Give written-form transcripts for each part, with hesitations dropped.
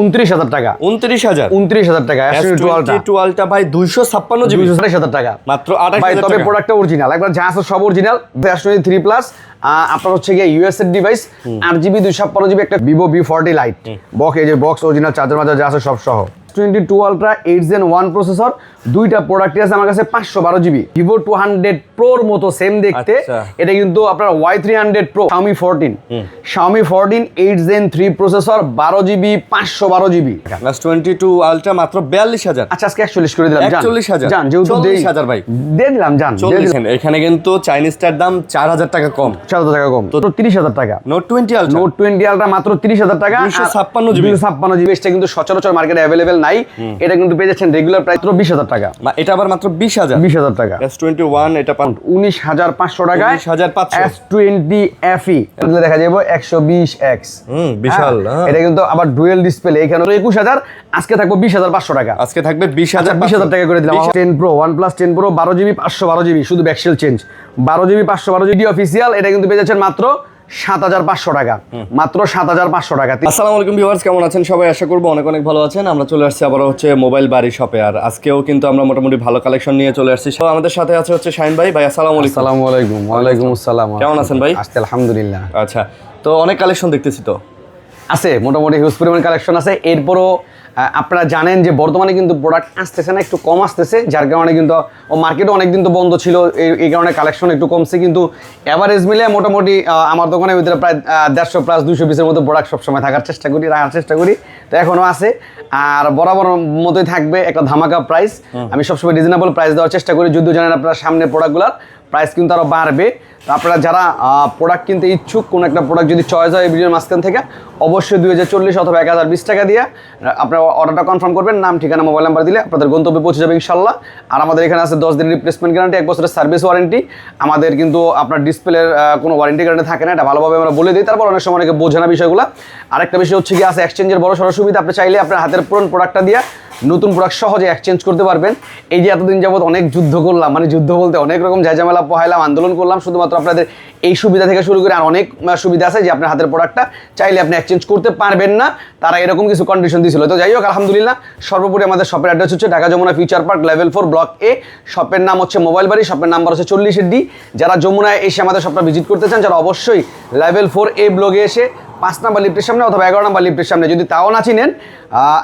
29,000 টাকা। 29,000 টাকা। S22 Ultra ভাই 256 জিবি 27,000 টাকা মাত্র 28,000 ভাই। টাকা। তবে প্রোডাক্টটা অরিজিনাল, একবার যা আছে সব অরিজিনাল। S23 প্লাস আপনার হচ্ছে গিয়ে ইউএসএর ডিভাইস, 8GB 256GB একটা Vivo V40 Lite বক্স, এই যে বক্স অরিজিনাল চার্জার মার্জার যা আছে সব সহ। S22 Ultra 8 Gen 1 প্রসেসর, দুইটা প্রোডাক্টই আছে আমার কাছে 512GB। Vivo 200 Proর মতো সেম দেখতে, এটা কিন্তু আপনার Y300 Pro Xiaomi 14 8 Gen 3 processor, 12GB 512GB। S22 Ultra মাত্র 42,000। আচ্ছা আজকে 41 করে দিলাম। 41,000 জান যেহেতু 40,000 ভাই দিয়ে দিলাম। জান এখানে কিন্তু চাইনিজটার দাম 4,000 টাকা কম, 4,000 টাকা কম, তো 30,000 টাকা। Note 20 Ultra Note 20 Ultra মাত্র 30,000 টাকা, 256GB। 256GB এটা কিন্তু সচরাচর মার্কেটে अवेलेबल নাই। এটা কিন্তু পেয়ে যাচ্ছেন রেগুলার প্রাইস মাত্র 20,000 টাকা। এটা আবার মাত্র 20,000 টাকা। S21 এটা 19,500 টাকায় 19,500। S20 FE এগুলো দেখা যাবে 120X, বিশাল। এটা কিন্তু আবার ডুয়েল ডিসপ্লে। এখানে 21,000, আজকে থাকবে 20,500 টাকা। আজকে থাকবে 20,000 টাকা করে দিলাম। 10 Pro OnePlus 10 Pro 12GB 512GB, শুধু back shell change, 12GB 512GB official. এটা কিন্তু পেয়ে যাচ্ছেন মাত্র 7,500 টাকা, মাত্র 7,500 টাকা। আসসালামু আলাইকুম ভিউয়ার্স, কেমন আছেন সবাই? আশা করবো অনেক অনেক ভালো আছেন। আমরা চলে আসছি আবার হচ্ছে মোবাইল বাড়ি শপে, আর আজকেও কিন্তু আমরা মোটামুটি ভালো কালেকশন নিয়ে চলে আসছি। তো আমাদের সাথে আছে হচ্ছে শাহিন ভাই। ভাই আসসালামু আলাইকুম। আসসালামু আলাইকুম। ওয়ালাইকুম আসসালাম। কেমন আছেন ভাই? আলহামদুলিল্লাহ। আচ্ছা, তো অনেক কালেকশন দেখতেছি, তো আছে মোটামুটি হিউজ পরিমাণ কালেকশন আছে। এরপরও আপনারা জানেন যে বর্তমানে কিন্তু প্রোডাক্ট আসতেছে না, একটু কম আসতেছে, যার কারণে কিন্তু মার্কেটও অনেকদিন তো বন্ধ ছিল, এই কারণে কালেকশন একটু কমছে। কিন্তু অ্যাভারেজ মিলে মোটামুটি আমার দোকানের ভিতরে প্রায় 150 প্লাস 200 পিসের মতো প্রোডাক্ট সবসময় রাখার চেষ্টা করি। তো এখনও আছে, আর বরাবর মতোই থাকবে একটা ধামাকা প্রাইস। আমি সবসময় রিজনেবল প্রাইস দেওয়ার চেষ্টা করি, যদিও জানেন আপনারা সামনে প্রোডাক্টগুলোর প্রাইস কিন্তু আরও বাড়বে। তো আপনারা যারা প্রোডাক্ট কিনতে ইচ্ছুক, কোনো একটা প্রোডাক্ট যদি চয়েস হয় এই ভিডিওর মাঝখান থেকে, অবশ্যই 2040 অথবা 1020 টাকা দিয়ে আপনারা অর্ডারটা কনফার্ম করবেন। নাম, ঠিকানা, মোবাইল নাম্বার দিলে আপনাদের গন্তব্যে পৌঁছে যাবে ইনশাল্লাহ। আর আমাদের এখানে আছে 10 দিনের রিপ্লেসমেন্ট গ্যারান্টি, 1 বছরের সার্ভিস ওয়ারেন্টি। আমাদের কিন্তু আপনার ডিসপ্লের কোনো ওয়ারেন্টি গ্যারান্টি থাকে না, এটা ভালোভাবে আমরা বলে দিই। তারপর অনেক সময় অনেকে বোঝে না বিষয়গুলো। আরেকটা বিষয় হচ্ছে কি আছে এক্সচেঞ্জের বড় সড়ো সুবিধা। আপনি চাইলে আপনার হাতের পুরনো প্রোডাক্টটা দিয়ে নতুন প্রোডাক্ট সহজে এক্সচেঞ্জ করতে পারবেন। এই যে এতদিন যাবত অনেক যুদ্ধ করলাম, মানে যুদ্ধ বলতে অনেক রকম ঝামেলা পোহাইলাম, আন্দোলন করলাম, শুধুমাত্র আপনাদের এই সুবিধা থেকে শুরু করে আর অনেক সুবিধা আছে যে আপনার হাতের প্রোডাক্টটা চাইলে আপনি এক্সচেঞ্জ করতে পারবেন না, তারা এরকম কিছু কন্ডিশন দিয়েছিল। তো যাই হোক, আলহামদুলিল্লাহ। সর্বোপরি আমাদের শপের অ্যাড্রেস হচ্ছে Dhaka Jamuna future park level 4 block A. শপের নাম হচ্ছে মোবাইল বাড়ি, শপের নাম্বার হচ্ছে 40D। যারা যমুনায় এসে আমাদের শপটা ভিজিট করতে চান, যারা অবশ্যই লেভেল 4 এ ব্লগে এসে 5 নাম্বার লিফটের সামনে অথবা 11 নাম্বার লিফটের সামনে, যদি তাও না চিনেন,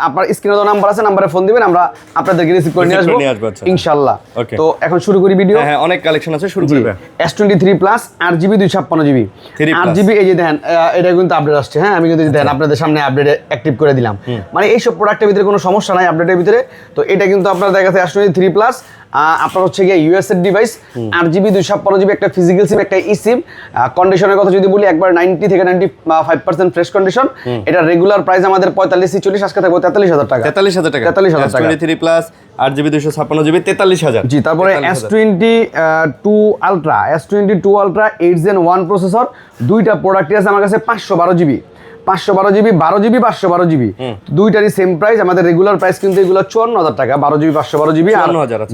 আপনার স্ক্রিনে তো নাম্বার আছে, নাম্বারে ফোন দিবেন, আমরা আপনাদেরকে রিসিভ করে নিয়ে আসবো ইনশাআল্লাহ। তো এখন শুরু করি ভিডিও। হ্যাঁ, অনেক কালেকশন আছে, শুরু করবে। S23 plus 8GB 256GB 8GB, এই যে দেখেন এটা কিন্তু আপডেট আসছে। হ্যাঁ, আমি কিন্তু দেখেন আপনাদের সামনে আপডেট অ্যাক্টিভ করে দিলাম। মানে এইসব প্রোডাক্টের ভিতরে কোনো সমস্যা নাই আপডেটের ভিতরে। তো এটা কিন্তু আপনার দেখা যাচ্ছে S23 প্লাস আপনার হচ্ছে গিয়ে ইউএসএর ডিভাইস, 8GB 256GB একটা ফিজিক্যাল সিম, একটা ই সিম। কন্ডিশনের কথা যদি বলি, একবার 90 থেকে 95% ফ্রেশ কন্ডিশন। এটা রেগুলার প্রাইস আমাদের 45-40, আজকে থাকবে 43,000 টাকা। 43,000 টাকা। 43,000 টাকা। S23 plus 8GB 256GB 43,000। জি, তারপরে S22 Ultra 8 Gen 1 প্রসেসর, দুইটা প্রোডাক্টই আছে আমার কাছে 512GB 12GB 512GB, দুইটারই সেম প্রাইস। আমাদের রেগুলার প্রাইস কিন্তু এগুলো 54,000 টাকা, 12GB 512GB, আর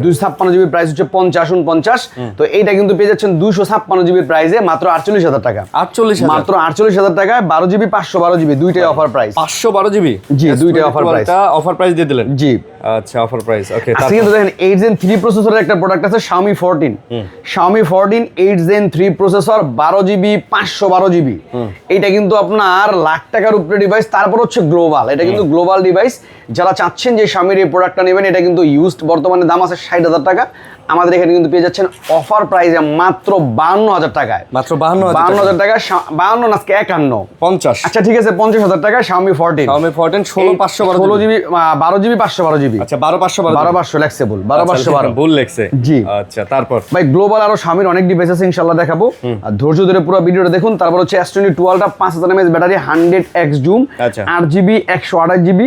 256GB প্রাইস হচ্ছে 50 তো এইটা কিন্তু পেয়ে যাচ্ছেন 256GB প্রাইসে মাত্র 48,000 টাকা। 48,000 মাত্র 48,000 টাকায় 12GB 512GB, দুইটাই অফার প্রাইস। 512GB, জি, দুইটাই অফার প্রাইস। অফার প্রাইস দিয়ে দিলেন। জি, আচ্ছা, অফার প্রাইস। ওকে, আজকে কিন্তু দেখেন 8 Gen 3 প্রসেসরের একটা প্রোডাক্ট আছে, Xiaomi 14 8 Gen 3 processor, 12GB 512GB। এইটা কিন্তু আপনার লাখ টাকার উপরে ডিভাইস। তারপর হচ্ছে গ্লোবাল, এটা কিন্তু গ্লোবাল ডিভাইস। যারা চাচ্ছেন যে Xiaomi এই প্রোডাক্টটা নেবেন, এটা কিন্তু ইউজড বর্তমানে দাম আছে 60,000 টাকা। আমাদের এখানে কিন্তু পেয়ে যাচ্ছেন অফার প্রাইসে মাত্র 52,000 টাকায়। মাত্র 52,000 টাকা। 52 না, আজকে 51 50। আচ্ছা ঠিক আছে, 50,000 টাকা Xiaomi 14 16,512GB 12GB 512GB। আচ্ছা, 12,512 12,500 ফ্লেক্সিবল, 12,512 ভুল লেখছে। জি, আচ্ছা। তারপর ভাই গ্লোবাল আরো Xiaomi অনেক ডিভাইস আছে, ইনশাআল্লাহ দেখাবো। আর ধৈর্য ধরে পুরো ভিডিওটা দেখুন। তারপর হচ্ছে S22 Ultra 5000 mAh battery, 100x zoom, 8GB 128GB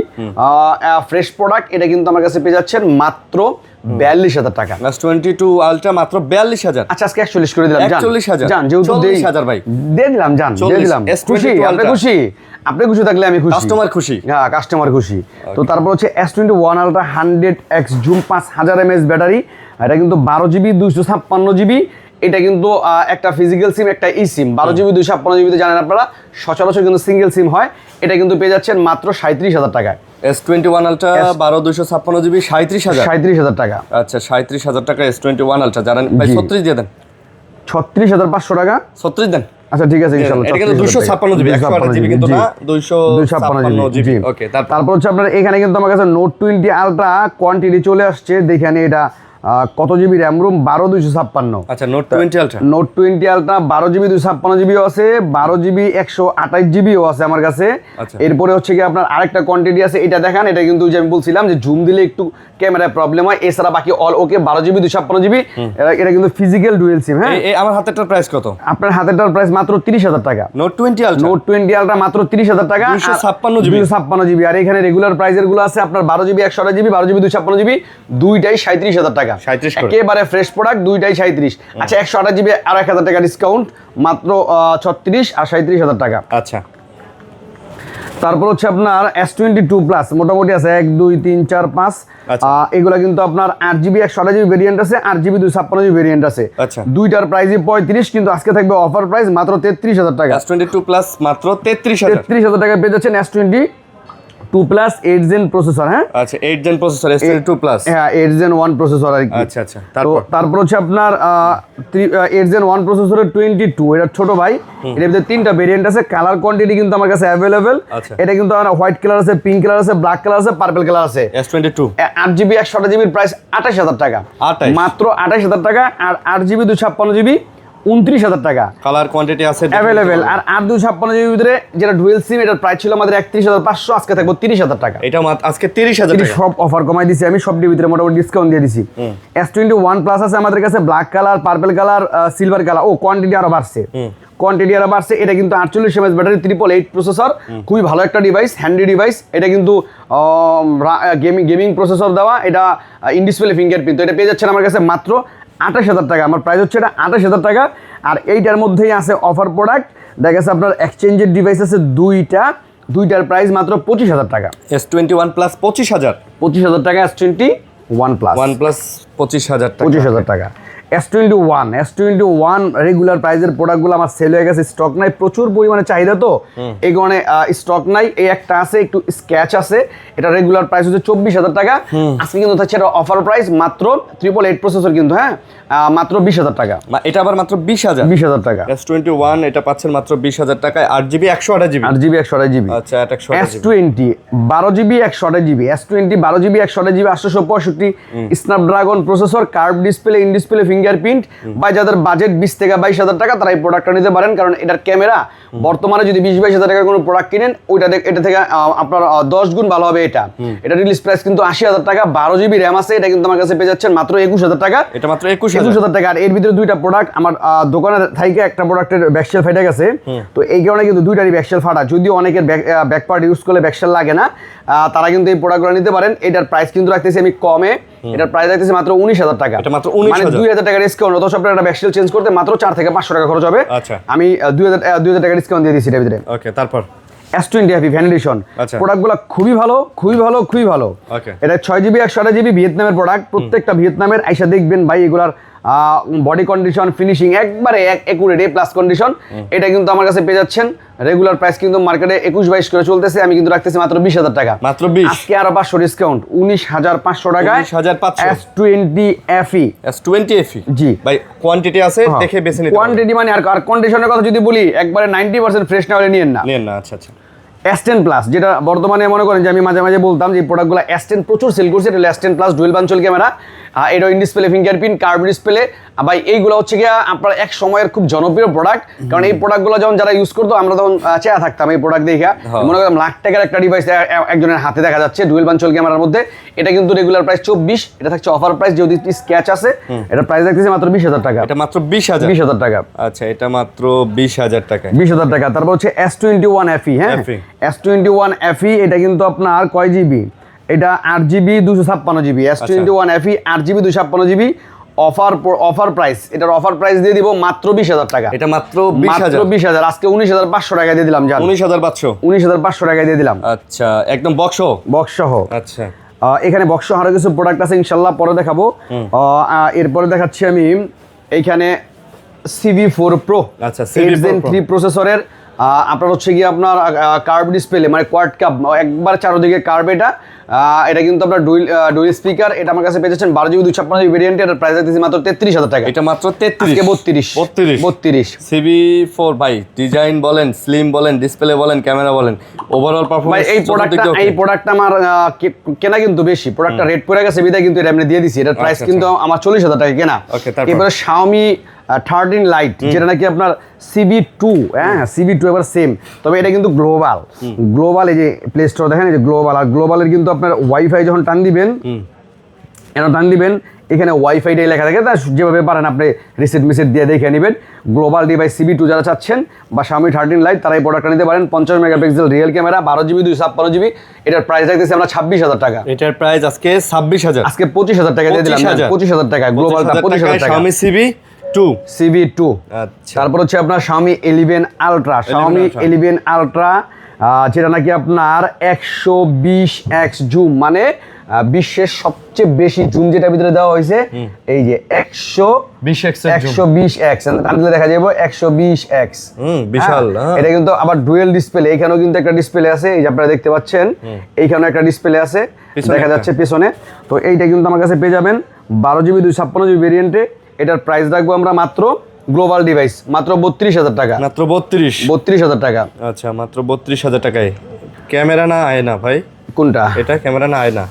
fresh product. এটা কিন্তু আমার কাছে পেয়ে যাচ্ছেন মাত্র 42,000 টাকা। S22 Ultra মাত্র 42,000। আচ্ছা আজকে 41 করে দিলাম। 41,000 জান যেহেতু 40,000 ভাই দিয়ে দিলাম। জান দিয়ে দিলাম। খুশি? আপনি খুশি থাকলে আমি খুশি, কাস্টমার খুশি। হ্যাঁ, কাস্টমার খুশি। তো তারপর হচ্ছে S21 Ultra 100x zoom, 5000 mAh battery. এটা কিন্তু 12GB 256GB। এটা কিন্তু একটা ফিজিক্যাল সিম, একটা ই সিম। 12GB 256GB জানেন আপনারা সচরাচর কিন্তু সিঙ্গেল সিম হয়। এটা কিন্তু পেয়ে যাচ্ছেন মাত্র 37,000 টাকায়। S21 আলট্রা 12256 জিবি 37000 37,000 টাকা। আচ্ছা 37000 টাকা S21 আলট্রা জানেন ভাই 36 দিয়ে দেন 36,500 টাকা 36 দেন আচ্ছা ঠিক আছে ইনশাআল্লাহ এটা কিন্তু 256 জিবি 128 জিবি কিন্তু না 256 জিবি ওকে তারপর হচ্ছে আপনার এখানে কিন্তু আমার কাছে নোট 20 আলট্রা কোয়ান্টিটি চলে আসছে দেখেন এটা কত জিবি র্যাম রুম 12256 আচ্ছা note 20 ultra note 20 ultra 12 GB 256 জিবিও আছে 12 জিবি 128 জিবিও আছে আমার কাছে। আচ্ছা। এরপরে হচ্ছে কি আপনার আরেকটা কোয়ান্টিটি আছে এটা দেখান এটা কিন্তু যে আমি বলছিলাম যে জুম দিলে একটু ক্যামেরায় প্রবলেম হয় এছাড়া বাকি অল ওকে 12 জিবি 256 জিবি এটা কিন্তু ফিজিক্যাল ডুয়েল সিম হ্যাঁ এই আমার হাতেরটার প্রাইস কত আপনার হাতেরটার প্রাইস মাত্র 30,000 টাকা নোট 20 আলট্রা নোট 20 আলট্রা মাত্র 30,000 টাকা 256 জিবি 256 জিবি আর এখানে রেগুলার প্রাইসের গুলো আছে আপনার 12 জিবি 128 জিবি 12 জিবি 256 জিবি দুইটাই 37,000 টাকা 37 করে একেবারে ফ্রেশ প্রোডাক্ট দুইটাই 37 আচ্ছা 128 জিবি আর 1,000 টাকা ডিসকাউন্ট মাত্র 36 আর 37,000 টাকা আচ্ছা তারপর হচ্ছে আপনার S22 প্লাস মোটামুটি আছে 1 2 3 4 5 আচ্ছা। এগুলা কিন্তু আপনার 8 জিবি 128 জিবি ভেরিয়েন্ট আছে 8 জিবি 256 জিবি ভেরিয়েন্ট আছে আচ্ছা। দুইটার প্রাইসই 35 কিন্তু আজকে থাকবে অফার প্রাইস মাত্র 33,000 টাকা S22 প্লাস মাত্র 33000 33,000 টাকা পেয়ে যাচ্ছেন S22 প্লাস 8 জেন প্রসেসর হ্যাঁ আচ্ছা 8 জেন প্রসেসর S22 প্লাস হ্যাঁ 8 জেন 1 প্রসেসর আর কি আচ্ছা আচ্ছা তো তারপর হচ্ছে আপনার 8 জেন 1 প্রসেসরের 22 এটা ছোট ভাই এর ভিতরে তিনটা ভেরিয়েন্ট আছে কালার কোয়ান্টিটি কিন্তু আমার কাছে अवेलेबल আচ্ছা। এটা কিন্তু হোয়াইট কালার আছে পিঙ্ক কালার আছে ব্ল্যাক কালার আছে পার্পল কালার আছে S22 8 জিবি 128 জিবির প্রাইস 28,000 টাকা 28 মাত্র 28,000 টাকা আর 8 জিবি 256 জিবি 29,000 টাকা কালার কোয়ান্টিটি আছে अवेलेबल আর 8 256 জিবির ভিতরে যেটা ডুয়াল সিম এটার প্রাইস ছিল আমাদের 31,500 আজকে থাকবে 30,000 টাকা এটা আজকে 30,000 টাকা সব অফার কমাই দিছি আমি সব ভিতরে মোটামুটি ডিসকাউন্ট দিয়ে দিছি S21 প্লাস আছে আমাদের কাছে black colour purple colour silver colour ও কোয়ান্টিটি আরো বাড়ছে এটা কিন্তু 48 mAh ব্যাটারি 888 প্রসেসর খুবই ভালো একটা ডিভাইস হ্যান্ডি ডিভাইস এটা কিন্তু গেমিং প্রসেসর দেওয়া এটা ইন ডিসপ্লে ফিঙ্গারপ্রিন্ট তো এটা পেয়ে যাচ্ছেন আমার কাছে মাত্র 28,000 টাকা আমার প্রাইস হচ্ছে এটা 28,000 টাকা আর এইটার মধ্যেই আছে অফার প্রোডাক্ট দেখা যাচ্ছে আপনার এক্সচেঞ্জের ডিভাইস আছে দুইটার প্রাইস মাত্র 25,000 টাকা S21 প্লাস 25,000 টাকা S21 প্লাস OnePlus 25,000 টাকা 25,000 টাকা S21 রেগুলার প্রাইজের প্রোডাক্টগুলো আমার সেল হয়ে গেছে স্টক নাই প্রচুর পরিমাণে চাহিদা তো এই কারণে স্টক নাই এই একটা আছে একটু স্ক্যাচ আছে এটা রেগুলার প্রাইস হচ্ছে 24,000 টাকা আজকে কিন্তু থাকছে এটা অফার প্রাইস মাত্র 888 প্রসেসর কিন্তু হ্যাঁ মাত্র 20,000 টাকা এটা আবার মাত্র 20,000 টাকা S21 এটা পাচ্ছেন মাত্র 20,000 টাকায় 8 জিবি 128 জিবি 8 জিবি 128 জিবি আচ্ছা 128 GB S20 12 GB 128 GB S20 12 GB 128 GB 865 Snapdragon processor curve display in display fingerprint বা যাদের বাজেট 20 থেকে 22,000 টাকা তারা এই প্রোডাক্টটা নিতে পারেন কারণ এটার ক্যামেরা বর্তমানে যদি 20-22,000 টাকার কোনো প্রোডাক্ট কিনেন এটা থেকে আপনার 10 গুণ ভালো হবে এটা রিলিজ প্রাইস কিন্তু 80,000 টাকা 12 জিবি র্যাম আছে এটা কিন্তু আমার কাছে পেয়ে যাচ্ছেন মাত্র 21,000 টাকা এটা মাত্র 21,000 টাকা আর এর ভিতরে দুইটা প্রোডাক্ট আমার দোকানের থেকে একটা প্রোডাক্টের ব্যাকশেল ফাইটে গেছে তো এই কারণে কিন্তু দুইটারই ব্যাকশেল ফাটা যদিও অনেকের ব্যাক পার্ট ইউজ করলে ব্যাকশেল লাগে না তারা কিন্তু এই প্রোডাক্টগুলো নিতে পারেন এটার প্রাইস কিন্তু রাখতেছি আমি কমে এটার প্রাইস রাখতেছি মাত্র 19,000 টাকা এটা মাত্র 19,000 মানে 2,000 টাকা ডিসকাউন্ট অথচ আপনার একটা ব্যাকশেল চেঞ্জ করতে মাত্র 4 থেকে 500 টাকা খরচ হবে আচ্ছা আমি 2,000 টাকা ডিসকাউন্ট দিয়ে দিয়েছি এর ভিতরে ওকে তারপর S20 হ্যাপি ভ্যানিডেশন আচ্ছা। প্রোডাক্টগুলো খুবই ভালো ওকে এটা 6 জিবি 128 জিবি ভিয়েতনামের প্রোডাক্ট প্রত্যেকটা ভিয়েতনামের আইসা দেখবেন ভাই এগুলার বডি কন্ডিশন ফিনিশিং একবারে একুরেট এ প্লাস কন্ডিশন এটা কিন্তু আমার কাছে পেয়ে যাচ্ছেন রেগুলার প্রাইস কিন্তু মার্কেটে 21-22 করে চলতেছে আমি কিন্তু রাখতেছি মাত্র 20,000 টাকা মাত্র 20 আজকে আরো 500 ডিসকাউন্ট 19,500 টাকায় 19,500 S20 FE S20 FE জি ভাই কোয়ান্টিটি আছে দেখে বেছে নিতে কোয়ান্টিটি মানে আর কন্ডিশনের কথা যদি বলি একবারে 90% ফ্রেশ না হলে নিয়েন না আচ্ছা আচ্ছা S10 প্লাস যেটা বর্তমানে মনে করেন যে আমি মাঝে মাঝে বলতাম যে এই প্রোডাক্টগুলো S10 প্রচুর সেল করছে এটা S10 প্লাস ডুয়েল বাঞ্চল ক্যামেরা এটা in display fingerprint curve display ভাই এইগুলো হচ্ছে গিয়ে আপনার এক সময়ের খুব জনপ্রিয় প্রোডাক্ট কারণ এই প্রোডাক্টগুলো যখন যারা ইউজ করতো আমরা তখন চেয়ে থাকতাম এই প্রোডাক্ট দেখে মনে করলাম লাখ টাকার একটা ডিভাইস একজনের হাতে দেখা যাচ্ছে ডুয়েল বাঞ্চল ক্যামেরার মধ্যে এটা কিন্তু রেগুলার প্রাইস 24 এটা থাকছে অফার প্রাইস যেহেতু স্ক্যাচ আছে এটা প্রাইস রাখতেছি মাত্র 20,000 টাকা এটা মাত্র 20,000 টাকা আচ্ছা এটা মাত্র 20,000 টাকা 20,000 টাকা তারপর হচ্ছে S21 FE হ্যাঁ S21 FE এটা কিন্তু আপনার কয় জিবি এটা 8 GB 256 GB S21 FE 8 GB 256 GB offer price এটার অফার প্রাইস দিয়ে দিব মাত্র 20,000 টাকা এটা মাত্র 20,000 আজকে 19,500 টাকা দিয়ে দিলাম জান 19,500 টাকা দিয়ে দিলাম আচ্ছা একদম বক্স সহ আচ্ছা এখানে বক্স আরো কিছু প্রোডাক্ট আছে ইনশাআল্লাহ পরে দেখাবো এরপরে দেখাচ্ছি আমি এইখানে CV4 Pro আচ্ছা CV4 Zen 3 প্রসেসরের আপনার হচ্ছে গিয়ে আপনার কার্ভ ডিসপ্লে মানে কোয়াড কাপ একবার চারদিকে কার্ভ এটা কিন্তু আপনার ডুয়েল স্পিকার। এটা আমার কাছে পেয়েছেন 12 GB 256 GB ভেরিয়েন্ট। এর প্রাইস দিয়েছি মাত্র 33,000 টাকা। এটা মাত্র 33 আজকে 32 CB4 ভাই, ডিজাইন বলেন, স্লিম বলেন, ডিসপ্লে বলেন, ক্যামেরা বলেন, ওভারঅল পারফরম্যান্স এই প্রোডাক্টটা আমার কেনা কিন্তু বেশি, প্রোডাক্টটা রেট পড়ে গেছে বিদায় কিন্তু এটা আমি দিয়ে দিছি। এটার প্রাইস কিন্তু আমার 40,000 টাকা কেনা। এবারে Xiaomi 13 লাইট যেটা নাকি আপনার CB2, হ্যাঁ CB2 এবার সেম, তবে এটা কিন্তু গ্লোবাল এই যে প্লে স্টোর দেখেন, এই যে গ্লোবাল, আর গ্লোবালের কিন্তু আপনার ওয়াইফাই যখন টান দিবেন এখানে ওয়াইফাইটাই লেখা থাকে, তা যেভাবে পারেন আপনি রিসেট মিসেট দিয়ে দেখে নেবেন। গ্লোবাল ডিভাইস CB2 যারা চাচ্ছেন বা Xiaomi 13 লাইট তারা এই প্রোডাক্টটা নিতে পারেন। 50 megapixel real camera, 12 GB 256 GB। এটার প্রাইস রাখতেছি আমরা 26,000 টাকা। এটার প্রাইস আজকে 26,000, আজকে 25,000 টাকা দিয়ে দিলাম। 25,000 টাকা গ্লোবালটা, 25,000 টাকা Xiaomi CB2। আচ্ছা, তারপর হচ্ছে আপনার Xiaomi 11 Ultra, Xiaomi 11 Ultra যেটা নাকি আপনার 120x জুম, মানে বিশ্বের সবচেয়ে বেশি জুম যেটা ভিতরে দেওয়া হয়েছে, এই যে 120x টানলে দেখা যাবে 120x, বিশাল। এটা কিন্তু আবার ডুয়েল ডিসপ্লে, এখানেও কিন্তু একটা ডিসপ্লে আছে, এই যে আপনারা দেখতে পাচ্ছেন এইখানেও একটা ডিসপ্লে আছে দেখা যাচ্ছে পেছনে। তো এইটা কিন্তু আমার কাছে পেয়ে যাবেন 12 GB 256 GB ভেরিয়েন্টে। এটার প্রাইস রাখবো আমরা মাত্র গ্লোবাল ডিভাইস মাত্র 32,000 টাকা। মাত্র 32,000 টাকা। আচ্ছা, মাত্র 32,000 টাকায়। ক্যামেরা না আয়না ভাই? কোনটা? এটা ক্যামেরা না আয়না?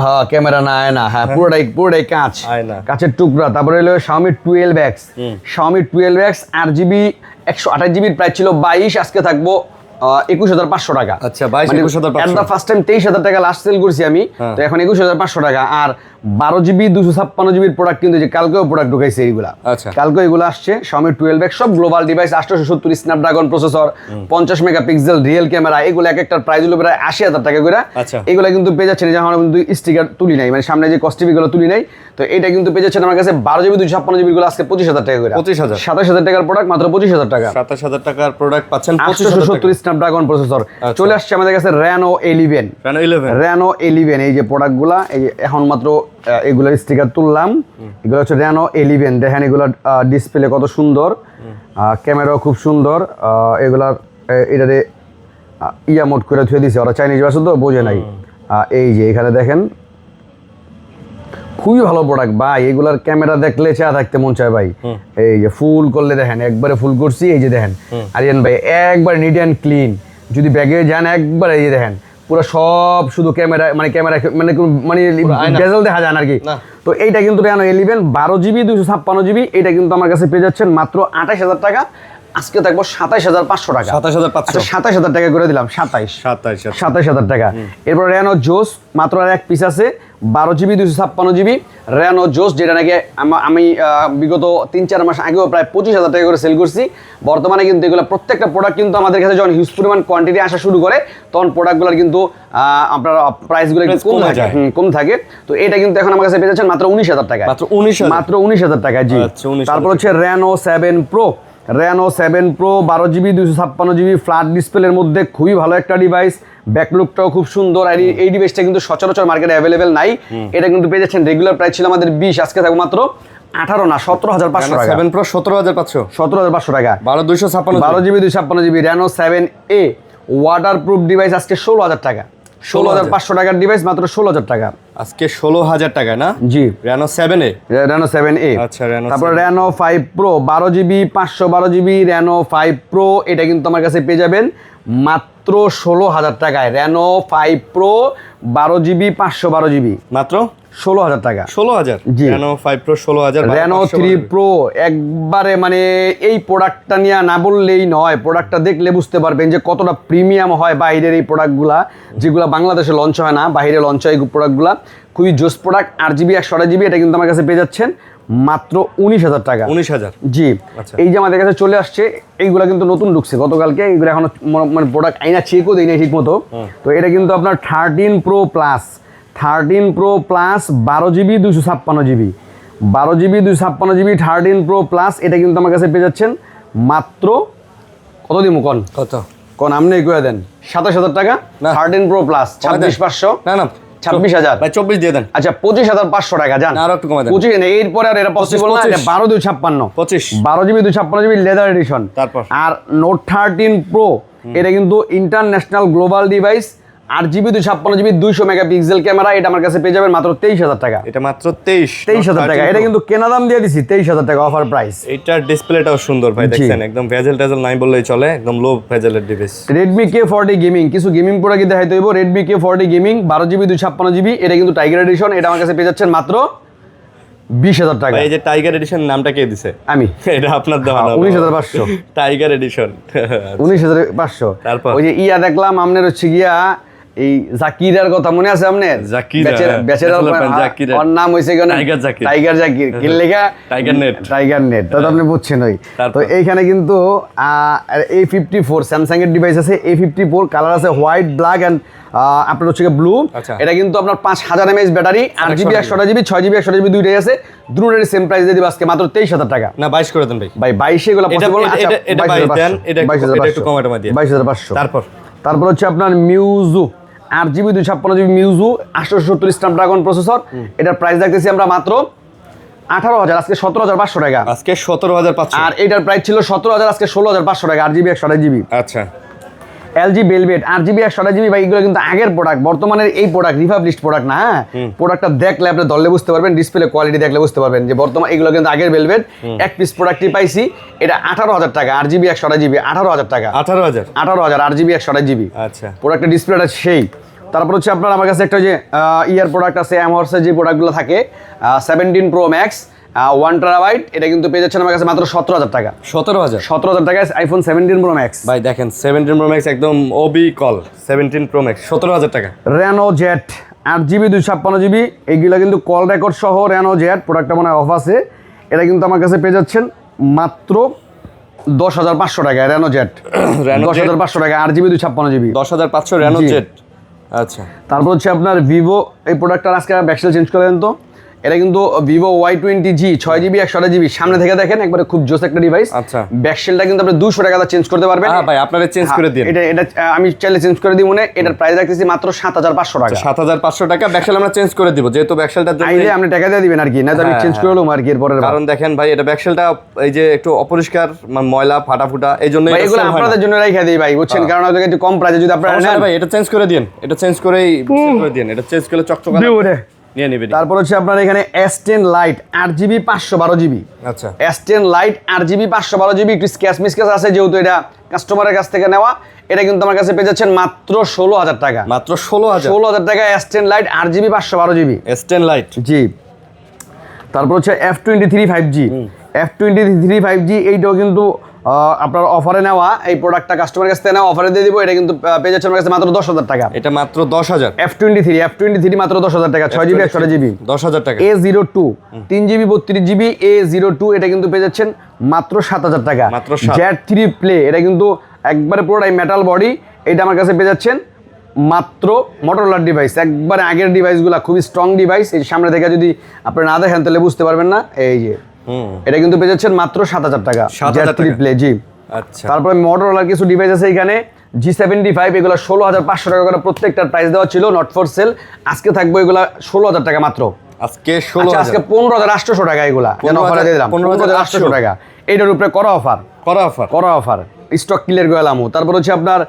হ্যাঁ, ক্যামেরা না আয়না, হ্যাঁ পুরোটাই কাঁচ, কাঁচের টুকরা। তারপরে হলো Xiaomi 12X, Xiaomi 12X 8GB 128 GB price ছিল 22, আজকে থাকবো 21,500 টাকা। আচ্ছা, 22,500। ফার্স্ট টাইম 23,000 টাকা লাস্ট সেল করছি আমি, তো এখন 21,500 টাকা। আর 12 GB 256 GB প্রোডাক্ট কিন্তু যে কালকেও প্রোডাক্ট ঢুকাইছে এইগুলা, কালকে এগুলো আসছে Xiaomi 12X সব global device, 870 Snapdragon processor, 50 megapixel real camera. এগুলো এক একটার প্রাইস হলো প্রায় 80,000 টাকা করে। এগুলো কিন্তু পেয়ে যাচ্ছেন, যখন কিন্তু স্টিকার তুলি নাই, মানে সামনে যে কস্টিভি গুলো তুলি নাই, তো এটা কিন্তু পেয়ে যাচ্ছেন আমার কাছে 12 GB 256 GB গুলো আজকে 25,000 টাকা করে। 27,000 টাকার প্রোডাক্ট মাত্র 25,000 টাকা। 27,000 টাকার প্রোডাক্ট পাচ্ছেন 870 স্ন্যাপড্রাগন প্রসেসর। চলে আসছে আমাদের কাছে Reno 11 এই যে প্রোডাক্টগুলা, এই যে এখন মাত্র এগুলোর স্টিকার তুললাম। এগুলো হচ্ছে Reno 11, দেখেন এগুলো ডিসপ্লে কত সুন্দর, ক্যামেরাও খুব সুন্দর। এগুলার এটারে মোড করে থুয়ে দিছে ওরা, চাইনিজ ভাষা তো বোঝে নাই। এই যে এখানে দেখেন খুবই ভালো প্রোডাক্ট ভাই, এগুলার ক্যামেরা দেখলে চা থাকতে মন চায় ভাই। এই যে ফুল করলে দেখেন, একবারে ফুল করছি, এই যে দেখেন আরিয়ান ভাই একবার নিট অ্যান্ড ক্লিন। যদি ব্যাগে যান একবার এই যে দেখেন পুরো সব শুধু ক্যামেরা মানে বেজেল দেখা যায় না আর কি। তো এইটা কিন্তু Reno 11 12 GB 256 GB, এটা কিন্তু আমার কাছে পেয়ে যাচ্ছেন মাত্র 28,000 টাকা। আজকে থাকবো 27,500 টাকা। 27,000 টাকা করে দিলাম, 27,000 টাকা। এরপর Reno Joss মাত্র আর এক পিস আছে, 12 GB 256 GB Reno Joss, যেটা নাকি আমি বিগত 3-4 মাস আগেও প্রায় 25,000 টাকা করে সেল করছি। বর্তমানে কিন্তু এগুলো প্রত্যেকটা প্রোডাক্ট কিন্তু আমাদের কাছে যখন হিউজ পরিমাণ কোয়ান্টিটি আসা শুরু করে, তখন প্রোডাক্টগুলোর কিন্তু আপনার প্রাইসগুলো একটু কম থাকে। তো এটা কিন্তু এখন আমার কাছে পেয়ে যাচ্ছেন মাত্র 19,000 টাকা। মাত্র 19,000 টাকা, জি। তারপর হচ্ছে Reno 7 Pro, 12 GB 256 GB flat ডিসপ্লের মধ্যে খুবই ভালো একটা ডিভাইস, ব্যাকলুকটাও খুব সুন্দর। আর এই ডিভাইসটা কিন্তু সচরাচর মার্কেটে অ্যাভেলেবেল নাই। এটা কিন্তু পেয়ে যাচ্ছেন, রেগুলার প্রাইস ছিল আমাদের 20, আজকে থাকবো মাত্র 18 না 17,500 টাকা। 7 Pro 17,500 টাকা। 12 GB 256 GB Reno 7A waterproof device আজকে 16,000 টাকা। 16,500 টাকার ডিভাইস মাত্র 16,000 টাকা। আজকে 16,000 টাকা না? জি। Reno 7A। আচ্ছা, তারপর Reno 5 Pro 12 GB 512 GB Reno 5 Pro, এটা কিন্তু আমার কাছে পেয়ে যাবেন মাত্র 16,000 টাকায়। Reno 5 Pro 12 GB 512 GB মাত্র 16,000 টাকা। 16,000? জি। Reno 5 Pro 16,000। Reno 3 Pro একবারে মানে এই প্রোডাক্টটা নিয়ে না বললেই নয়, প্রোডাক্টটা দেখলে বুঝতে পারবেন যে কতটা প্রিমিয়াম হয় বাইরের এই প্রোডাক্টগুলা, যেগুলো বাংলাদেশে লঞ্চ হয় না, বাইরে লঞ্চ হয় এই প্রোডাক্টগুলা। খুবই জোস প্রোডাক্ট। 8GB 128 GB, এটা কিন্তু আমার কাছে পেয়ে যাচ্ছেন মাত্র 19,000 টাকা। 19,000? জি। এই যে আমাদের কাছে চলে আসছে, এইগুলা কিন্তু নতুন ঢুকছে গতকালকে, এইগুলো এখন মানে প্রোডাক্ট আইনা চেকও দেয় না ঠিক মতো। তো এটা কিন্তু আপনার 13 Pro Plus 12 GB 256 GB 12 GB 256 GB 13 Pro Plus, এটা কিন্তু আমার কাছে পেয়ে যাচ্ছেন মাত্র কত দিমু কোন আমনে কইয়া দেন 27,000 টাকা। 13 Pro Plus 26,500 না 26,000 ভাই 24 দিয়ে দেন। আচ্ছা 25,500 টাকা জান, আরো একটু কমাই দেন। 25 না, এরপরে আর এটা পসিবল না, এটা 12/256 25 12 GB 256 GB লেদার এডিশন। তারপর আর নোট 13 প্রো এটা কিন্তু international global device, 8GB 256GB 200 megapixel camera, এটা আমার কাছে পেয়ে যাবেন মাত্র 23,000 টাকা। এটা মাত্র 23,000 টাকা, এটা কিন্তু কেনা দাম দিয়ে দিছি 23,000 টাকা অফার প্রাইস। এইটার ডিসপ্লেটাও সুন্দর ভাই, দেখছেন একদম ভেজেল টেজেল নাই বললেই চলে, একদম লো ভেজেলের ডিভাইস। Redmi K40 গেমিং, কিছু গেমিং প্রোডাক্ট দেখাইতে হইব। Redmi K40 gaming 12GB 256GB, এটা কিন্তু টাইগার এডিশন, এটা আমার কাছে পেয়ে যাচ্ছেন মাত্র 20,000 টাকা। ভাই এই যে টাইগার এডিশন নামটা কে দিছে? আমি। এটা আপনার দেওয়া না? 19,500 টাইগার এডিশন 19,500। তারপর ওই যে ইয়া দেখলাম আপনার হচ্ছে গিয়া এই জাকিরের কথা মনে আছে আপনার? জাকির, ব্যাচেলর জাকির, ওর নাম হইছে কেন? টাইগার জাকির। টাইগার জাকির কি লেখা? Tiger net. টাইগার নেট, তো আপনি বুঝছেন ওই। তো এইখানে কিন্তু A54 স্যামসাং এর ডিভাইস আছে, A54 কালার আছে হোয়াইট, ব্ল্যাক এন্ড আপনার হচ্ছে ব্লু। এটা কিন্তু আপনার 5000 mAh battery, 8GB 128GB 6GB 128GB দুইটাই আছে, দুটোরই সেম প্রাইস দিয়ে দিব আজকে মাত্র 23,000 টাকা। না 22 করে দেন ভাই। ভাই 22 এগুলো পসিবল না। আচ্ছা এটা 22 দেন, এটা একটু কমাটা দিয়ে 22,500। তারপর হচ্ছে আপনার মিউজু 8GB 256GB মিউজু 870 স্ন্যাপড্রাগন প্রসেসর, এটার প্রাইস দেখতেছি আমরা মাত্র 18,000, আজকে 17,500 টাকা। আজকে 17,500। আর এটার প্রাইস ছিল 17,000, আজকে 16,500 টাকা, 8GB 128GB। আচ্ছা LG Velvet 8GB 128GB, ভাই এগুলো কিন্তু আগের প্রোডাক্ট, বর্তমানের এই প্রোডাক্ট রিফাবলিশড প্রোডাক্ট না। হ্যাঁ, প্রোডাক্টটা দেখলে আপনি ধরলে বুঝতে পারবেন, ডিসপ্লে কোয়ালিটি দেখলে বুঝতে পারবেন যে বর্তমান এগুলো কিন্তু আগের ভেলভেট। এক পিস প্রোডাক্টই পাইছি, এটা 18,000 টাকা, 8GB 128GB 18,000 টাকা। 18,000 8,000 8GB 128GB। আচ্ছা প্রোডাক্টের ডিসপ্লেটা সেই। তারপর হচ্ছে আপনার আমার কাছে একটা যে ইয়ার প্রোডাক্ট আছে, অ্যামহর্সের যে প্রোডাক্টগুলো থাকে 17 Pro Max 1TB, এটা কিন্তু পেয়ে যাচ্ছেন আমার কাছে মাত্র 17,000 টাকা। 17,000 টাকায় আইফোন 17 Pro Max। ভাই দেখেন 17 Pro Max একদম ওবি কল, 17 Pro Max 17,000 টাকা। Reno Jet 8GB 256GB, এইগুলো কিন্তু কল রেকর্ড সহ Reno Jet, প্রোডাক্টটা মনে হয় অফ আছে, এটা কিন্তু আমার কাছে পেয়ে যাচ্ছেন মাত্র 10,500 টাকা। Reno Jet 10,500 টাকা, 8GB 256GB 10,500 Reno Jet। আচ্ছা তারপর হচ্ছে আপনার ভিভো, এই প্রোডাক্টটা আজকে ব্যাকসেল চেঞ্জ করে দেন তো। এটা কিন্তু ভিভো Y20G 6GB 128GB, সামনে থেকে দেখেন একবারে খুব জোস একটা ডিভাইস। আচ্ছা ব্যাকসেলটা কিন্তু আপনি 200 টাকা চেঞ্জ করতে পারবেন। হ্যাঁ ভাই আপনারা চেঞ্জ করে দিন। এটা আমি চাইলে চেঞ্জ করে দিব না, এটার প্রাইস রাখতেছি মাত্র 7,500 টাকা। 7,500 টাকা ব্যাকসেল আমরা চেঞ্জ করে দিব, যেহেতু ব্যাকসেলটার জন্য আইলে আপনি টাকা দিয়ে দিবেন আর কি, না তো আমি চেঞ্জ করে লম আর কি এরপরে। কারণ দেখেন ভাই এটা ব্যাকসেলটা এই যে একটু অপরিষ্কার, ময়লা ফাটাফুটা, এই জন্য এগুলো আপনাদের জন্য রাইখা দেই ভাই, বুঝছেন, কারণ ওদের একটু কম প্রাইসে যদি আপনারা নেন ভাই, এটা চেঞ্জ করে দিন, এটা চেঞ্জ করেই করে দিন, এটা চেঞ্জ করে চকচকা নিয়ে নেবেন। তারপর হচ্ছে আপনার এখানে S10 Lite 8GB 512GB। আচ্ছা S10 Lite 8GB 512GB, একটু স্ক্র্যাচ মিসক্র্যাচ আছে যেহেতু এটা কাস্টমারের কাছ থেকে নেওয়া, এটা কিন্তু আমার কাছে পেয়ে যাচ্ছেন মাত্র 16,000 টাকা। মাত্র 16,000 টাকা S10 Lite 8GB 512GB S10 Lite। জি। তারপর হচ্ছে F23 5G, F23 5G, এইটাও কিন্তু আপনার অফারে নেওয়া, এই প্রোডাক্টটা কাস্টমারের কাছ থেকে নেওয়া, অফারে দিয়ে দিব, এটা কিন্তু পেয়ে যাচ্ছে আমার কাছে মাত্র 10,000 টাকা। এটা মাত্র 10,000। F23 মাত্র 10,000 টাকা, 6GB 128GB 10,000 টাকা। A02 3GB 32GB A02, এটা কিন্তু পেয়ে যাচ্ছেন মাত্র 7,000 টাকা। মাত্র 7। Z3 Play, এটা কিন্তু একবারে পুরোটাই মেটাল বডি, এটা আমার কাছে পেয়ে যাচ্ছেন মাত্র মোটরোলার ডিভাইস, একবারে আগের ডিভাইসগুলো খুবই স্ট্রং ডিভাইস। এই সামনে থেকে যদি আপনি না দেখেন তাহলে বুঝতে পারবেন না। এই যে এটা কিন্তু পেয়ে যাচ্ছেন মাত্র 7,000 টাকা, Z3 Play। জি। আচ্ছা তারপরে মোটরোলার কিছু ডিভাইস আছে এখানে G75, এগুলো 16,500 টাকা করে প্রত্যেকটার প্রাইস দেওয়া ছিল, নট ফর সেল। আজকে থাকবো এগুলা 16,000 টাকা মাত্র। আজকে 16,000, আজকে 15,800 টাকা, এগুলা যেন অফারে দিয়ে দিলাম 15,800 টাকা। এইটার উপরে করা অফার স্টক ক্লিয়ার করে এলাম। তারপর হচ্ছে আপনার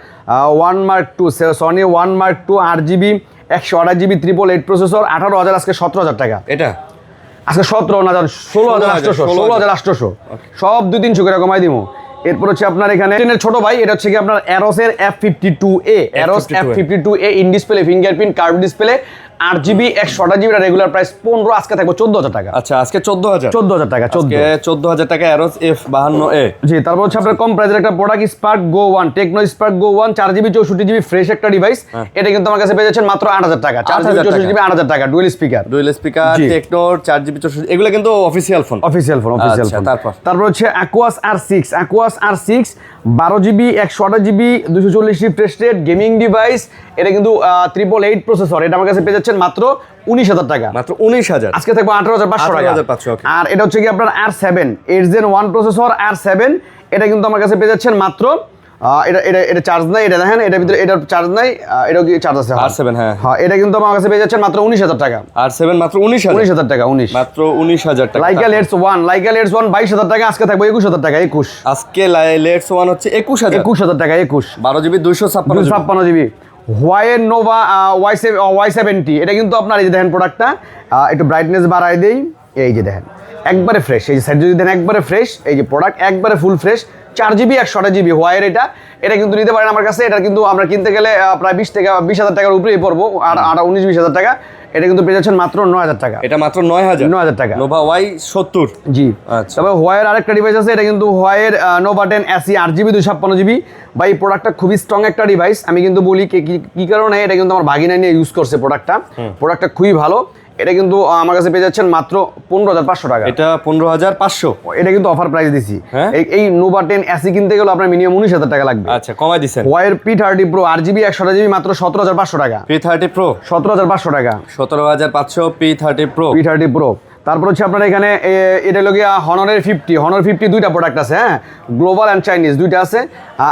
1 Mark II Sony 1 Mark II 8GB 128GB 888 processor, 18,000, আজকে 17,000 টাকা। এটা আজকে 17,000 16,800 সব 2-300 করে কমাই দিব। এরপর হচ্ছে আপনার এখানে ছোট ভাই, এটা হচ্ছে কি আপনার অ্যারোসের F52A, Arrows F52A in display fingerprint curve display, 8GB 128GB, regular price 15, আজকে থাকবে 14,000 টাকা। আচ্ছা আজকে 14,000 টাকা, 14,000 টাকা অ্যারোস F52A। জি। তারপর হচ্ছে আপনার কম প্রাইসের একটা প্রোডাক্ট স্পার্ক গো 1, টেকনো স্পার্ক গো 1 4GB 64GB ফ্রেশ একটা ডিভাইস, এটা কিন্তু আমার কাছে পেয়ে যাচ্ছেন মাত্র 8,000 টাকা। 4GB 64GB 8,000 টাকা, ডুয়াল স্পিকার টেকনো 4GB 64, এগুলো কিন্তু অফিশিয়াল ফোন। তারপর হচ্ছে Aquos R6 12GB 128GB 240 refresh rate gaming device, এটা কিন্তু 888 প্রসেসর, এটা আমার কাছে পেয়ে যাচ্ছেন মাত্র 19,000 টাকা। মাত্র 19,000, আজকে থাকবে 18,500 টাকা। আর এটা হচ্ছে কি আপনার R7 8 Gen 1 প্রসেসর R7, এটা কিন্তু আমার কাছে পেয়ে যাচ্ছেন মাত্র এটা এটা এটা চার্জ নাই, এটা দেখেন এটার ভিতরে এটার চার্জ নাই, এটাও কি চার্জ আছে? R7 হ্যাঁ। হ্যাঁ, এটা কিন্তু আমার কাছে পেয়ে যাচ্ছেন মাত্র 19,000 টাকা। R7 মাত্র 19,000 টাকা, 19 মাত্র 19,000 টাকা। লাইকা লেটস 1 22,000 টাকা, আজকে থাকবে 21,000 টাকা। 21 আজকে লেটস 1 হচ্ছে 21,000 টাকা। 21 12GB 256 জিবি হোয়াইয়ের নোভা Y70, এটা কিন্তু আপনার এই যে দেখেন প্রোডাক্টটা একটু ব্রাইটনেস বাড়াই দেই, এই যে দেখেন একবারে ফ্রেশ, এই যে সাইড যদি দেখেন একবারে ফ্রেশ, এই যে প্রোডাক্ট একবারে ফুল ফ্রেশ। 4GB 128GB হোয়াইয়ের এটা কিন্তু নিতে পারেন আমার কাছে। এটা কিন্তু আমরা কিনতে গেলে প্রায় 20,000 টাকার উপরেই পড়বো, আর 19-20,000 টাকা। এটা কিন্তু পেয়ে যাচ্ছেন মাত্র 9,000 টাকা। এটা মাত্র 9,000 টাকা। নোভা Y70 জি। আচ্ছা, তবে হোয়াইয়ের আরেকটা ডিভাইস আছে, এটা কিন্তু হোয়াইয়ের নোভা 10 SE 8GB 256GB। বা এই প্রোডাক্টটা খুবই স্ট্রং একটা ডিভাইস। আমি কিন্তু বলি কি কারণে, এটা কিন্তু আমার ভাগিনা নিয়ে ইউজ করছে প্রোডাক্টটা খুবই ভালো। এটা কিন্তু আমার কাছে পেয়ে যাচ্ছেন মাত্র 15,500 টাকা। এটা 15,500। এটা কিন্তু অফার প্রাইস দিছি। এই নোভা 10 SE কিনতে গেলে আপনার মিনিমাম 19,000 টাকা লাগবে। আচ্ছা, কমাই দিছেন। হোয়াইয়ের P30 Pro 8GB 128GB মাত্র 17,500 টাকা। P30 Pro 17,500 টাকা। 17,500 P30 Pro। P30 Pro। তারপর হচ্ছে আপনার এখানে এটা হলো গিয়া হনরের 50 দুইটা প্রোডাক্ট আছে, হ্যাঁ, গ্লোবাল অ্যান্ড চাইনিজ দুইটা আছে।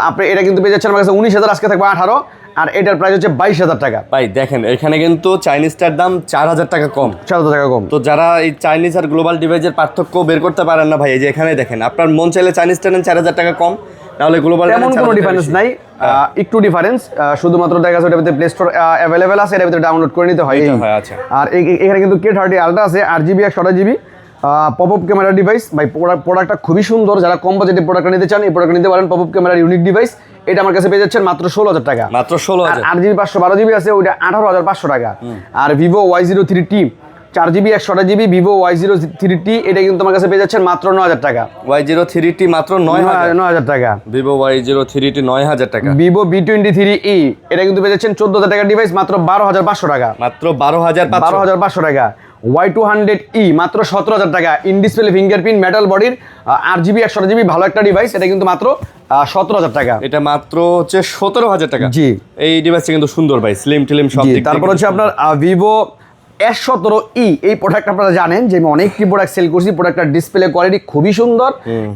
আপনি এটা কিন্তু পেয়ে যাচ্ছেন আমার কাছে 19,000, আজকে থাকবে 18, আর এটার প্রাইস হচ্ছে 22,000 টাকা। ভাই দেখেন এখানে কিন্তু চাইনিজটার দাম 4,000 টাকা কম। 4,000 টাকা কম। তো যারা এই চাইনিজ আর গ্লোবাল ডিভাইসের পার্থক্য বের করতে পারেন না ভাই, এই যে এখানে দেখেন, আপনার মন চাইলে চাইনিজটা নেন 4,000 টাকা কম, নাহলে গ্লোবাল তেমন কোনো ডিফারেন্স নাই, একটু ডিফারেন্স, শুধুমাত্র দেখা যাচ্ছে এটার ভিতরে প্লে স্টোর অ্যাভেলেবেল আছে, এটার ভিতরে ডাউনলোড করে নিতে হয়। আচ্ছা। আর এখানে কিন্তু K30 Ultra আছে 8GB 128GB pop up camera device. ভাই প্রোডাক্টটা খুবই সুন্দর, যারা কম বাজেটের প্রোডাক্টটা নিতে চান এই প্রোডাক্ট নিতে পারেন। পপ আপ ক্যামেরার ইউনিক ডিভাইস, এটা আমার কাছে পেয়ে যাচ্ছেন মাত্র 16,000 টাকা। মাত্র 16,000। 8GB 512GB আছে, ওইটা 18,500 টাকা। আর Vivo Y03T 4GB 128GB Vivo Y03T, এটা কিন্তু আমার কাছে পেয়ে যাচ্ছেন মাত্র 9,000 টাকা। Y03T মাত্র 9,000 টাকা। ভিভো Y03T 9,000 টাকা। ভিভো V23E, এটা কিন্তু পেয়ে যাচ্ছেন 14,000 টাকার ডিভাইস মাত্র 12,500 টাকা। মাত্র 12,500 টাকা। Y200E মাত্র 17,000 টাকা। ইন ডিসপ্লে ফিঙ্গারপ্রিন্ট মেটাল বডির 8GB 128GB ভালো একটা ডিভাইস, এটা কিন্তু মাত্র 17,000 টাকা। এটা মাত্র হচ্ছে 17,000 টাকা। জি। এই ডিভাইসটা কিন্তু সুন্দর ভাই, স্লিম টিলিম সব দিক। তারপর হচ্ছে আপনার ভিভো S17E, এই প্রোডাক্ট আপনারা জানেন যে আমি অনেকটি প্রোডাক্ট সেল করছি, প্রোডাক্টটার ডিসপ্লে কোয়ালিটি খুবই সুন্দর।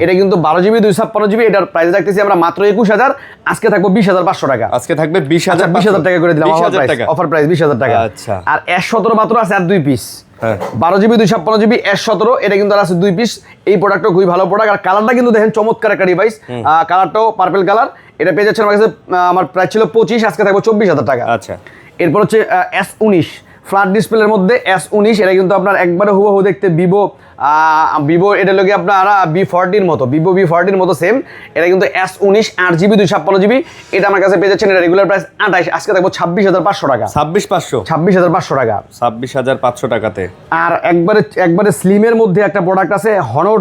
এটা কিন্তু 12GB 256GB, এটার প্রাইস রাখতেছি আমরা মাত্র 21,000, আজকে থাকবো 20,500 টাকা। আজকে থাকবে 20,000 টাকা করে দিলাম, 20,000 টাকা অফার প্রাইস 20,000 টাকা। আচ্ছা। আর S17 মাত্র আছে আর 2 পিস, 12GB 256GB S17, এটা কিন্তু আছে 2 পিস। এই প্রোডাক্টটা খুবই ভালো প্রোডাক্ট, আর কালারটা কিন্তু দেখেন চমৎকার একটা ডিভাইস, কালারটাও পার্পল কালার। এটা পেয়ে যাচ্ছেন আমার কাছে, আমার প্রাইস ছিল 25, আজকে থাকবো 24,000 টাকা। আচ্ছা। এরপর হচ্ছে S19 ফ্ল্যাট ডিসপ্লের মধ্যে S19, এটা কিন্তু আপনার একবারে হুবহু দেখতে ভিভো এটা লোকে আপনার B40 মতো, ভিভো B40 মতো সেম। এটা কিন্তু S19 8GB 256GB, এটা আমার কাছে পেয়ে যাচ্ছেন, এটা রেগুলার প্রাইস 28, আজকে থাকবো 26,500 টাকা। 26,500 টাকা। 26,500 টাকাতে। আর একবারে স্লিমের মধ্যে একটা প্রোডাক্ট আছে হনর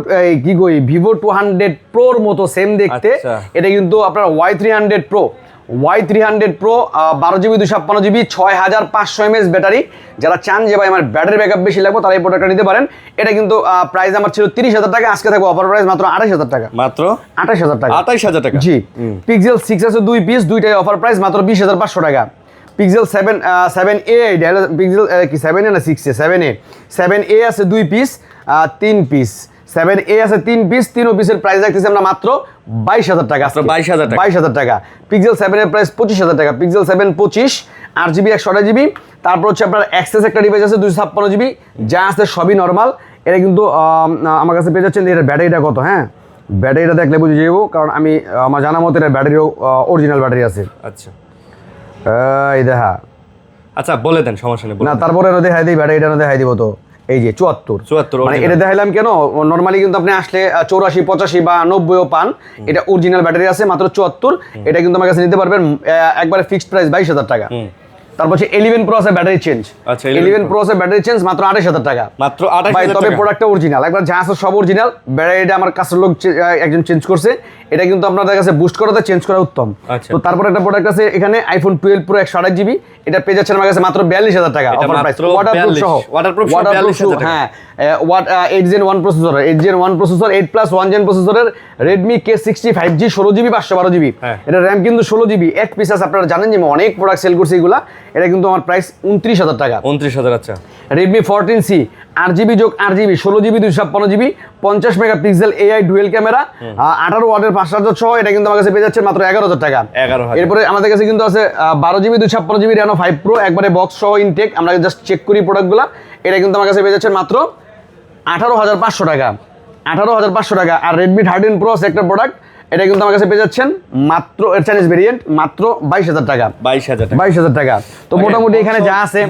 ভিভো 200 প্রোর মতো সেম দেখতে। এটা কিন্তু আপনার Y300 Pro 12GB 256GB 6500 mAh battery. যারা চান যে ভাই আমার ব্যাটারি ব্যাকআপ বেশি লাগবে, তারা এই প্রোডাক্টটা নিতে পারেন। এটা কিন্তু প্রাইস আমার ছিল 30,000 টাকা, আজকে থাকবে অফার প্রাইস মাত্র 28,000 টাকা। মাত্র 28,000 টাকা। 28,000 টাকা। জি। পিক্সেল 6 আছে 2 পিস, দুইটাই অফার প্রাইস মাত্র 20,500 টাকা। পিক্সেল 7A, পিক্সেল কি 7A না 6A? 7A আছে 2 পিস, 3 পিস। 7A আছে 3 পিস, 3 পিসের প্রাইস রাখতেছি আমরা মাত্র 22,000 টাকা। 22,000 টাকা। পিক্সেল 7 এর প্রাইস 25,000 টাকা। Pixel 7 25, 8GB 128GB। তারপর হচ্ছে আপনার অ্যাক্সেস একটা ডিভাইস আছে 256GB, যা আছে সবই নর্মাল। এটা কিন্তু আমার কাছে পেয়ে যাচ্ছেন। এটার ব্যাটারিটা কত, হ্যাঁ, ব্যাটারিটা দেখলে বুঝে যাবো, কারণ আমি আমার জানা মতো এটা ব্যাটারিও অরিজিনাল ব্যাটারি আছে। আচ্ছা, এই দেখা। আচ্ছা বলে দেন, সমস্যা নেই না, তারপরে দেখাই দিই, ব্যাটারিটা দেখাই দিব। তো এই যে 74, মানে এটা দেখাইলাম কেন, নর্মালি কিন্তু আপনি আসলে 84, 85 বা 90ও পান। এটা অরিজিনাল ব্যাটারি আছে মাত্র 74। এটা কিন্তু আমার কাছে নিতে পারবেন একবারে ফিক্সড প্রাইস 22,000 টাকা। তারপর হচ্ছে 11 Pro আছে ব্যাটারি চেঞ্জ। আচ্ছা, 11 Pro আছে ব্যাটারি চেঞ্জ মাত্র 28,000 টাকা। মাত্র 28,000 টাকা। তবে প্রোডাক্টটা অরিজিনাল, একবার যা আছে সব অরিজিনাল। ব্যাটারিটা আমার কাছের লোক একজন চেঞ্জ করছে, এটা কিন্তু আপনাদের কাছে বুস্ট করাতে চেঞ্জ করা উত্তম। তো তারপর একটা প্রোডাক্ট আছে এখানে iPhone 12 Pro 128GB, এটা পেয়ে যাচ্ছেন আমার কাছে মাত্র 42,000 টাকা অফার প্রাইস, ওয়াটারপ্রুফ সহ। হ্যাঁ, 8 Gen 1 প্রসেসর, 8+1 Gen প্রসেসরের Redmi K60 5G 16GB 512GB। এটা RAM কিন্তু 16GB। এক পিস আছে, আপনারা জানেন যে আমি অনেক প্রোডাক্ট সেল করছি এগুলা। এটা কিন্তু আমার প্রাইস 29,000 টাকা। 29,000। আচ্ছা, রেডমি 14C 8GB যোগ 8GB 16GB 256GB 50 megapixel AI dual camera 18 ওয়াটের ফাস্ট চার্জার সহ এটা কিন্তু আমার কাছে পেয়ে যাচ্ছে মাত্র 11,000 টাকা। 11,000। এরপরে আমাদের কাছে কিন্তু আছে 12GB 256GB Reno 5 Pro একবারে বক্স সহ ইনটেক। আমরা জাস্ট চেক করি প্রোডাক্টগুলো, এটা কিন্তু আমার কাছে পেয়ে যাচ্ছে মাত্র 18,500 টাকা। 18,500 টাকা। আর রেডমি 13 Pro একটা প্রোডাক্ট, এটা কিন্তু আমার কাছে পেয়ে যাচ্ছেন মাত্র চাইনিজ ভেরিয়েন্ট মাত্র 22,000 টাকা। 22,000 টাকা। 22,000 টাকা। তো মোটামুটি এখানে যা আছে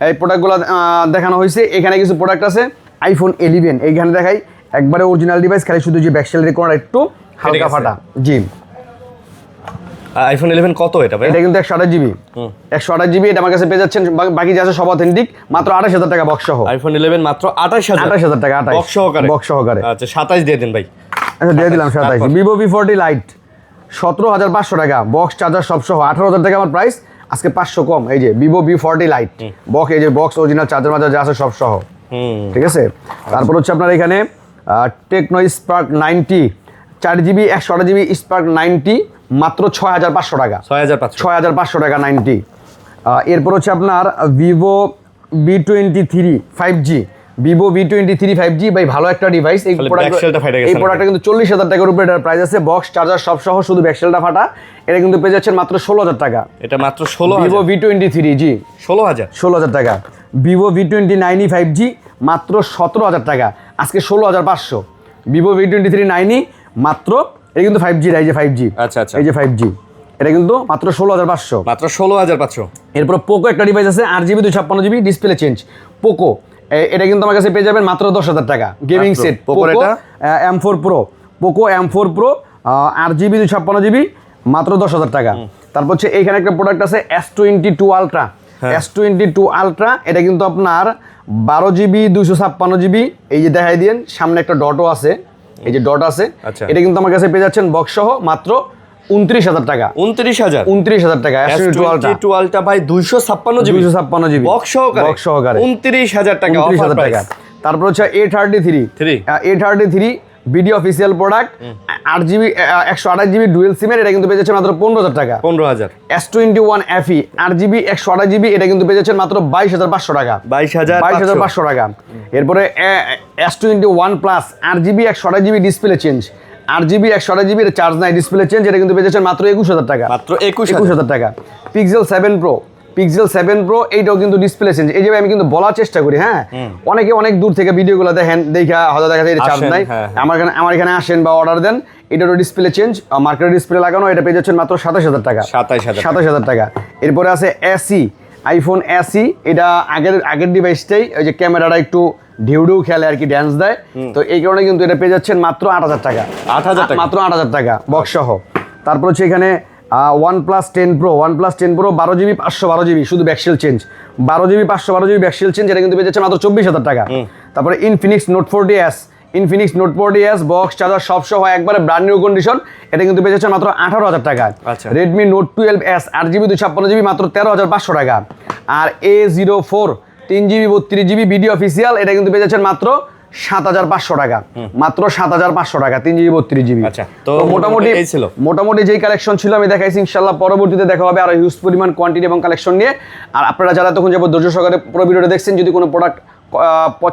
এই প্রোডাক্টগুলো দেখানো হয়েছে। এখানে কিছু প্রোডাক্ট আছে আইফোন 11, এইখানে দেখাই একবারে অরিজিনাল ডিভাইস, খালি শুধু যে ব্যাকসেলের কর্নার একটু হালকা ফাটা। জি, আইফোন 11 কত এটা ভাই? এটা কিন্তু 128GB। 128GB এটা আমার কাছে পেয়ে যাচ্ছেন, বাকি যা আছে সব অথেন্টিক, মাত্র 28,000 টাকা বক্স সহ। আইফোন 11 মাত্র 28,000। 28,000 টাকা, 28 বক্স সহকারে। বক্স সহকারে। আচ্ছা, 27 দিয়ে দেন ভাই। আচ্ছা, দিয়ে দিলাম 27। ভিভো V40 লাইট 17,500 টাকা, বক্স চার্জার সব সহ 18,000 টাকা আমার প্রাইস। আজকে 500 কম। এই যে ভিভো V40 লাইট বক্স, এই যে বক্স অরিজিনাল চার্জার মার্জার যা আছে সব সহ, ঠিক আছে। তারপর হচ্ছে আপনার এখানে Tecno Spark 90 4GB 128GB spark 90 মাত্র 6,500 টাকা। 6,500 টাকা 90। এরপর হচ্ছে আপনার Vivo V23 5G, Vivo V23 5G ভাই ভালো একটা ডিভাইস। এই প্রোডাক্টটা কিন্তু 40,000 টাকার উপরে এটার প্রাইস আছে, বক্স চার্জার সব সহ, শুধু ব্যাকসেলটা ফাটা। এটা কিন্তু পেয়ে যাচ্ছেন মাত্র 16,000 টাকা। এটা মাত্র 16,000। ভিভো V23, জি 16,000 টাকা। ভিভো V29 5G মাত্র 17,000 টাকা, আজকে 16,500। ভিভো V23 9 মাত্র, এটা কিন্তু 5G, এই যে 5G। আচ্ছা আচ্ছা, এই যে 5G, এটা কিন্তু মাত্র 16,500। মাত্র 16,500। এরপর পোকো একটা ডিভাইস আছে 8GB 256GB display change Poco, এটা কিন্তু আমার কাছে পেয়ে যাবেন মাত্র 10,000 টাকা। Gaming set Poco M4 Pro, Poco M4 Pro 8GB 256GB মাত্র 10,000 টাকা। তারপর হচ্ছে এইখানে একটা প্রোডাক্ট আছে S22 Ultra, S22 Ultra এটা কিন্তু আপনার 12GB 256GB, এই যে দেখাই দিন সামনে একটা ডটও আছে, এই যে ডট আছে। এটা কিন্তু আমার কাছে পেয়ে যাচ্ছেন বক্স সহ মাত্র 29,000 টাকা। 29,000 টাকা S22 Ultra ভাই 256GB বক্স সহকারে 29,000 টাকা। 29,000 টাকা। তারপর হচ্ছে A33 BD official product 8GB 128GB dual সিমের, এটা কিন্তু পেয়ে যাচ্ছে মাত্র 15,000 টাকা। 15,000। S21 FE 8GB 128GB এটা কিন্তু পেয়ে যাচ্ছেন মাত্র 22,500 টাকা। 22,500 টাকা। এরপরে S21 plus 8GB 128GB display change, 8GB 128GB charge নাই ডিসপ্লে চেঞ্জ, এটা কিন্তু পেয়ে যাচ্ছেন মাত্র 21,000 টাকা। মাত্র 21,000 টাকা। পিক্সেল 7 Pro এইটাও কিন্তু ডিসপ্লে চেঞ্জ। এই যে আমি কিন্তু বলার চেষ্টা করি, হ্যাঁ অনেকে অনেক দূর থেকে ভিডিওগুলো দেখেন, দেখা হয়তো দেখা যায় চার্জ নাই, আমার এখানে আসেন বা অর্ডার দেন, এটারও ডিসপ্লে চেঞ্জ, মার্কেটের ডিসপ্লে লাগানো, এটা পেয়ে যাচ্ছেন মাত্র 27,000 টাকা। 27,000 টাকা। এরপরে আছে SE আইফোন SE, এটা আগের ডিভাইসটাই, ওই যে ক্যামেরাটা একটু ঢেউ খেলে আর কি, ড্যান্স দেয়, তো এই কারণে কিন্তু এটা পেয়ে যাচ্ছেন মাত্র 8,000 টাকা। মাত্র 8,000 টাকা বক্স সহ। তারপর হচ্ছে এখানে OnePlus 10 Pro 12GB 512GB শুধু back shell change, 12GB 512GB back shell change, এটা কিন্তু পেয়ে যাচ্ছে মাত্র 24,000 টাকা। তারপরে Infinix Note 40s box charger সব সহ একবারে ব্র্যান্ড নিউ কন্ডিশন, এটা কিন্তু পেয়ে যাচ্ছে মাত্র 18,000 টাকা। Redmi Note 12s 8GB 256GB মাত্র 13,500 টাকা। আর A04 3GB 32GB video official, এটা কিন্তু পেয়ে যাচ্ছেন মাত্র 7,500 টাকা। মাত্র 7,500 টাকা 3GB 32GB। তো মোটামুটি যেই কালেকশন ছিল আমি দেখাইছি, ইনশাল্লাহ পরবর্তীতে দেখা হবে আরো হিউজ পরিমাণ কোয়ান্টিটি এবং কালেকশন নিয়ে। আর আপনারা যারা তখন যাবো ধৈর্য সহকারে পুরো ভিডিওটা দেখছেন, যদি কোনো প্রোডাক্ট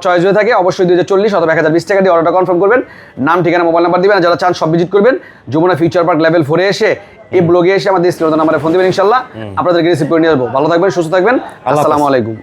চয়েস হয়ে থাকে অবশ্যই 2040 অথবা 1020 টাকা দিয়ে অর্ডারটা কনফার্ম করবেন, নাম ঠিকানা মোবাইল নাম্বার দিবেন। যারা চান সব ভিজিট করবেন যমুনা ফিউচার পার্ক লেভেল 4 এসে এই ব্লগে এসে আমাদের স্ক্রিনে নাম্বারে ফোন দিবেন, ইনশাল্লাহ আপনাদেরকে রিসিভ করে নিয়ে আসবো। ভালো থাকবেন, সুস্থ থাকবেন, আসসালামু আলাইকুম।